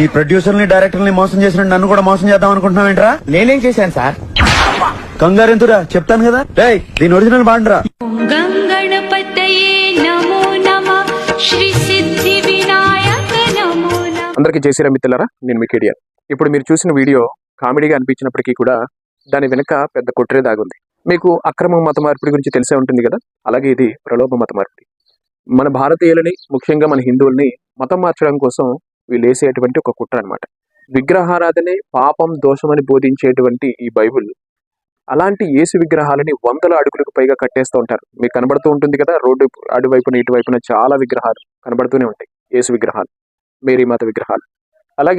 నీ ప్రొడ్యూసర్ని డైరెక్టర్ని మోసం చేసిన నన్ను కూడా మోసం చేద్దాం అనుకుంటున్నావేంట్రా? నేనేం చేశాను సార్? కంగారెంతురా, చెప్తాను కదా. రేయ్, దీని ఒరిజినల్ బాండ్రా. గంగణపతయే నమో నమః శ్రీ సిద్ధి వినాయక నమో నమః. అందరికీ జై శ్రీరామ్ మిత్రులారా, నేను మీ కేడియర్. ఇప్పుడు మీరు చూసిన వీడియో కామెడీగా అనిపించినప్పటికీ కూడా దాని వెనుక పెద్ద కుట్రే దాగుంది. మీకు అక్రమ మత మార్పిడి గురించి తెలిసే ఉంటుంది కదా, అలాగే ఇది ప్రలోభ మత మార్పిడి. మన భారతీయులని, ముఖ్యంగా మన హిందువుల్ని మతం మార్చడం కోసం వీళ్ళు వేసేటువంటి ఒక కుట్ర అనమాట. విగ్రహారాధనే పాపం, దోషమని బోధించేటువంటి ఈ బైబుల్ అలాంటి యేసు విగ్రహాలని 100 అడుగులకు పైగా కట్టేస్తూ ఉంటారు. మీకు కనబడుతూ ఉంటుంది కదా, రోడ్డు అటువైపున ఇటువైపున చాలా విగ్రహాలు కనబడుతూనే ఉంటాయి. యేసు విగ్రహాలు, మేరీ మాత విగ్రహాలు.